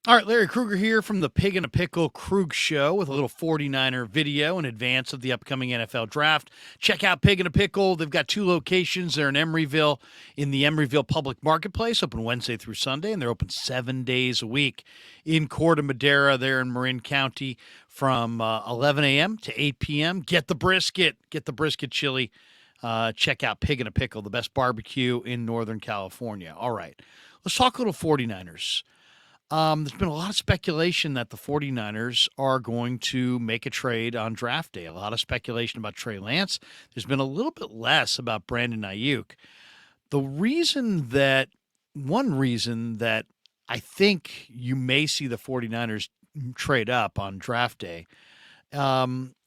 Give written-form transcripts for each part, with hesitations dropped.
All right, Larry Krueger here from the Pig in a Pickle Krug Show with a little 49er video in advance of the upcoming NFL draft. Check out Pig in a Pickle. They've got two locations. They're in Emeryville, in the Emeryville Public Marketplace, open Wednesday through Sunday, and they're open 7 days a week. In Corte Madera, there in Marin County, from 11 a.m. to 8 p.m. Get the brisket chili. Check out Pig in a Pickle, the best barbecue in Northern California. All right, let's talk a little 49ers. There's been a lot of speculation that the 49ers are going to make a trade on draft day. A lot of speculation about Trey Lance. There's been a little bit less about Brandon Ayuk. The one reason that I think you may see the 49ers trade up on draft day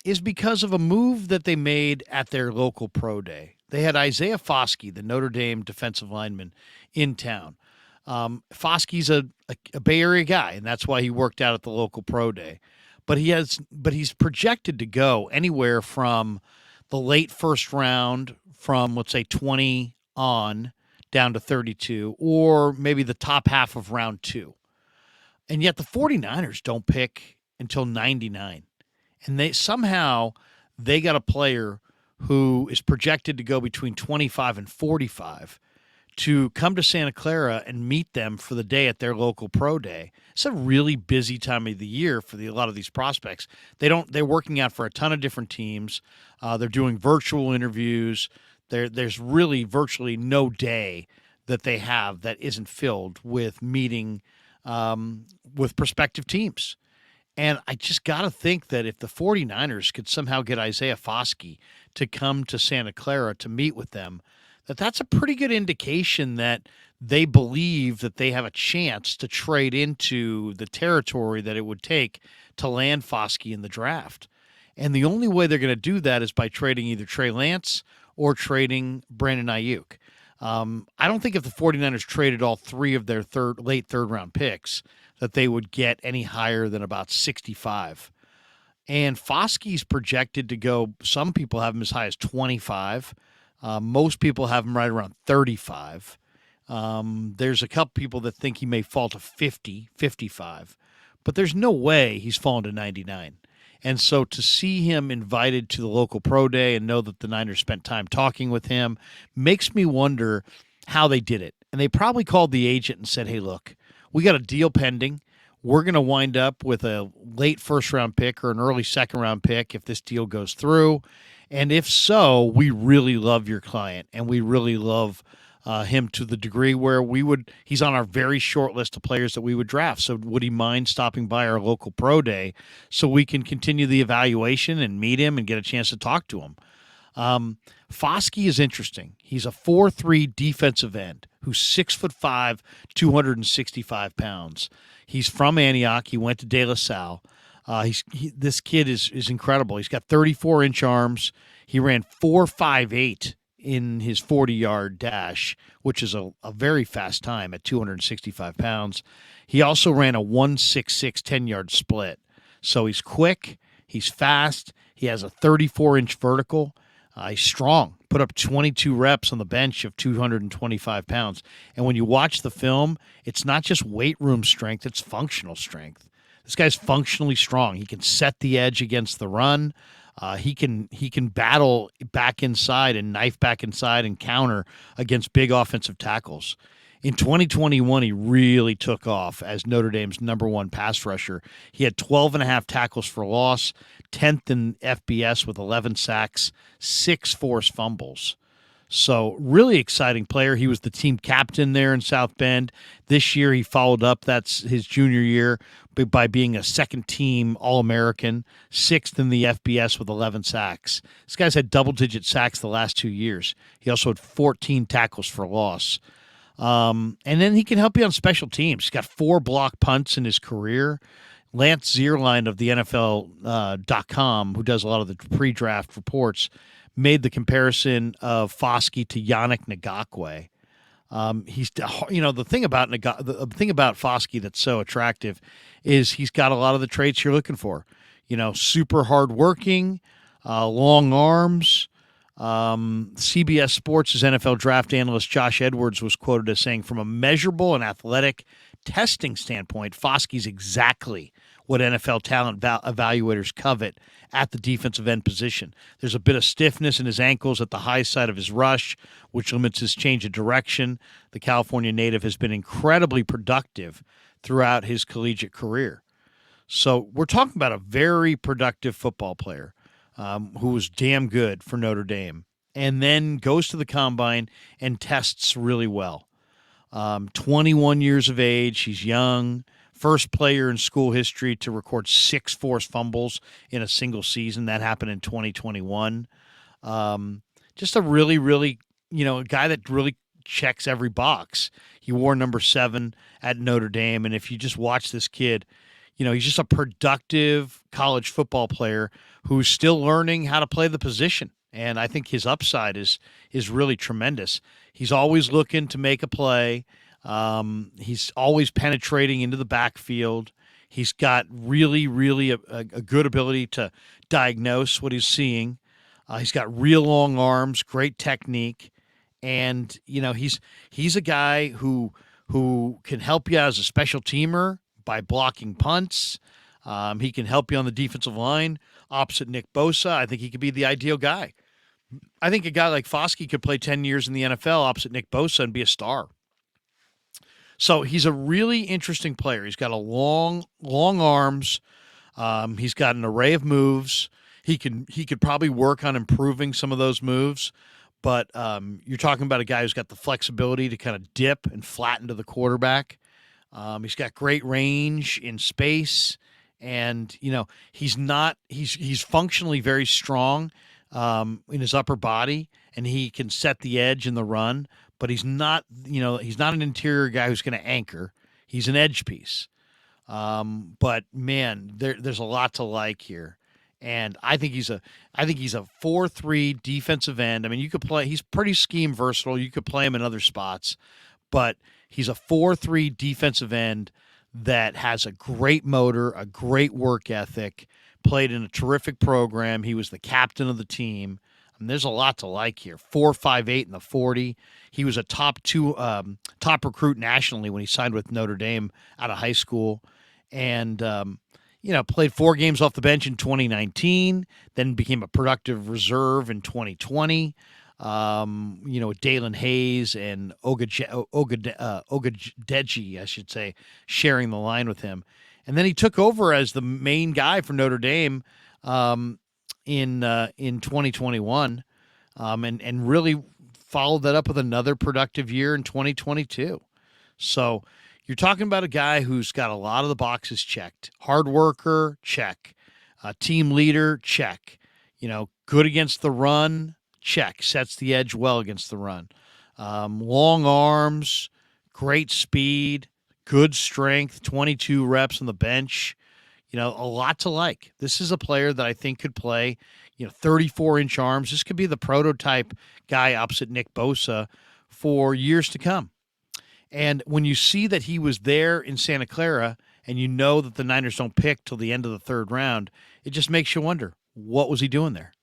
is because of a move that they made at their local pro day. They had Isaiah Foskey, the Notre Dame defensive lineman, in town. Foskey's a Bay Area guy, and that's why he worked out at the local pro day. But he's projected to go anywhere from the late first round, from let's say 20 on down to 32, or maybe the top half of round 2. And yet the 49ers don't pick until 99. And they got a player who is projected to go between 25 and 45 to come to Santa Clara and meet them for the day at their local pro day. It's a really busy time of the year for a lot of these prospects. They're working out for a ton of different teams. They're doing virtual interviews. There's really virtually no day that they have that isn't filled with meeting with prospective teams. And I just got to think that if the 49ers could somehow get Isaiah Foskey to come to Santa Clara to meet with them, that's a pretty good indication that they believe that they have a chance to trade into the territory that it would take to land Foskey in the draft. And the only way they're going to do that is by trading either Trey Lance or trading Brandon Ayuk. I don't think if the 49ers traded all three of their late third round picks that they would get any higher than about 65. And Foskey's projected to go, some people have him as high as 25. Most people have him right around 35. There's a couple people that think he may fall to 50, 55. But there's no way he's fallen to 99. And so to see him invited to the local pro day and know that the Niners spent time talking with him makes me wonder how they did it. And they probably called the agent and said, hey, look, we got a deal pending. We're going to wind up with a late first-round pick or an early second-round pick if this deal goes through. And if so, we really love your client, and we really love him to the degree where he's on our very short list of players that we would draft. So would he mind stopping by our local pro day so we can continue the evaluation and meet him and get a chance to talk to him? Foskey is interesting. He's a 4'3" defensive end who's 6'5", 265 pounds. He's from Antioch. He went to De La Salle. This kid is incredible. He's got 34-inch arms. He ran 4.58 in his 40-yard dash, which is a very fast time at 265 pounds. He also ran a 1.66 10-yard split. So he's quick. He's fast. He has a 34-inch vertical. He's strong. Put up 22 reps on the bench of 225 pounds. And when you watch the film, it's not just weight room strength, it's functional strength. This guy's functionally strong. He can set the edge against the run. He can battle back inside and knife back inside and counter against big offensive tackles. In 2021, he really took off as Notre Dame's number one pass rusher. He had 12 and a half tackles for loss, 10th in FBS with 11 sacks, 6 forced fumbles. So really exciting player. He was the team captain there in South Bend. This year he followed up, that's his junior year, by being a second-team All-American, 6th in the FBS with 11 sacks. This guy's had double-digit sacks the last 2 years. He also had 14 tackles for loss. And then he can help you on special teams. He's got 4 block punts in his career. Lance Zierlein of the NFL.com, who does a lot of the pre-draft reports, made the comparison of Foskey to Yannick Ngakoue. The thing about Foskey that's so attractive is he's got a lot of the traits you're looking for. Super hardworking, long arms. CBS Sports' NFL draft analyst Josh Edwards was quoted as saying, from a measurable and athletic testing standpoint, Foskey's exactly what NFL talent evaluators covet at the defensive end position. There's a bit of stiffness in his ankles at the high side of his rush, which limits his change of direction. The California native has been incredibly productive throughout his collegiate career. So we're talking about a very productive football player who was damn good for Notre Dame, and then goes to the combine and tests really well. 21 years of age, he's young. First player in school history to record 6 forced fumbles in a single season. That happened in 2021. Just a really, really, a guy that really checks every box. He wore number 7 at Notre Dame, and if you just watch this kid, he's just a productive college football player who's still learning how to play the position. And I think his upside is really tremendous. He's always looking to make a play. He's always penetrating into the backfield. He's got really, really a good ability to diagnose what he's seeing. He's got real long arms, great technique, and he's a guy who can help you as a special teamer by blocking punts. He can help you on the defensive line opposite Nick Bosa. I think he could be the ideal guy. I think a guy like Foskey could play 10 years in the NFL opposite Nick Bosa and be a star. So he's a really interesting player. He's got long arms. He's got an array of moves. He could probably work on improving some of those moves. But you're talking about a guy who's got the flexibility to kind of dip and flatten to the quarterback. He's got great range in space, and he's functionally very strong in his upper body, and he can set the edge in the run. But he's not an interior guy who's going to anchor. He's an edge piece. But man, there's a lot to like here. And I think he's a 4-3 defensive end. I mean, he's pretty scheme versatile. You could play him in other spots, but he's a 4-3 defensive end that has a great motor, a great work ethic, played in a terrific program. He was the captain of the team. And there's a lot to like here. 4.58 in the 40. He was a top recruit nationally when he signed with Notre Dame out of high school. And, played 4 games off the bench in 2019, then became a productive reserve in 2020. With Dalen Hayes and Ogadeji, I should say, sharing the line with him. And then he took over as the main guy for Notre Dame in 2021, and really followed that up with another productive year in 2022. So you're talking about a guy who's got a lot of the boxes checked. Hard worker, check. Team leader, check. Good against the run, check. Sets the edge well against the run. Long arms, great speed, good strength, 22 reps on the bench. A lot to like. This is a player that I think could play, 34-inch arms. This could be the prototype guy opposite Nick Bosa for years to come. And when you see that he was there in Santa Clara and you know that the Niners don't pick till the end of the 3rd round, it just makes you wonder, what was he doing there?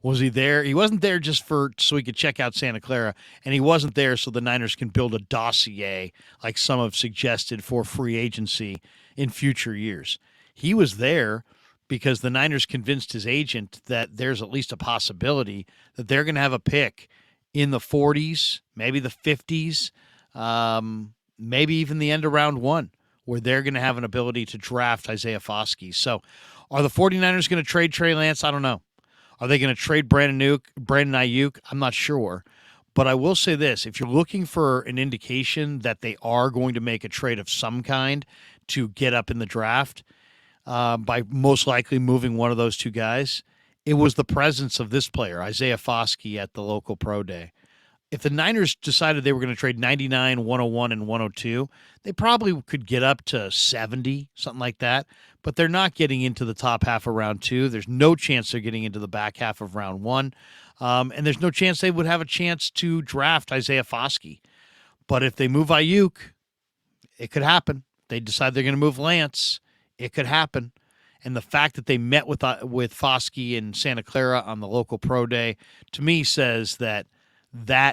Was he there? He wasn't there just so he could check out Santa Clara, and he wasn't there so the Niners can build a dossier like some have suggested for free agency in future years. He was there because the Niners convinced his agent that there's at least a possibility that they're going to have a pick in the 40s, maybe the 50s, maybe even the end of round 1, where they're going to have an ability to draft Isaiah Foskey. So are the 49ers going to trade Trey Lance? I don't know. Are they going to trade Brandon Ayuk? I'm not sure. But I will say this. If you're looking for an indication that they are going to make a trade of some kind to get up in the draft, by most likely moving one of those two guys, it was the presence of this player, Isaiah Foskey, at the local pro day. If the Niners decided they were going to trade 99, 101, and 102, they probably could get up to 70, something like that. But they're not getting into the top half of round 2. There's no chance they're getting into the back half of round 1. And there's no chance they would have a chance to draft Isaiah Foskey. But if they move Ayuk, it could happen. They decide they're going to move Lance, it could happen. And the fact that they met with Foskey in Santa Clara on the local pro day, to me, says that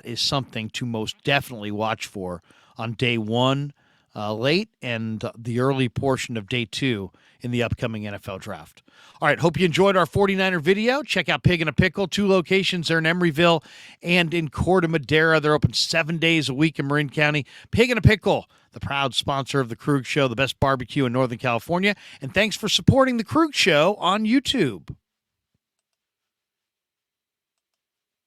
is something to most definitely watch for on day 1 late and the early portion of day 2 in the upcoming NFL draft. All right, hope you enjoyed our 49er video. Check out Pig in a Pickle, 2 locations there in Emeryville and in Corte Madera. They're open 7 days a week in Marin County. Pig in a Pickle, the proud sponsor of the Krueger Show, the best barbecue in Northern California. And thanks for supporting the Krueger Show on YouTube.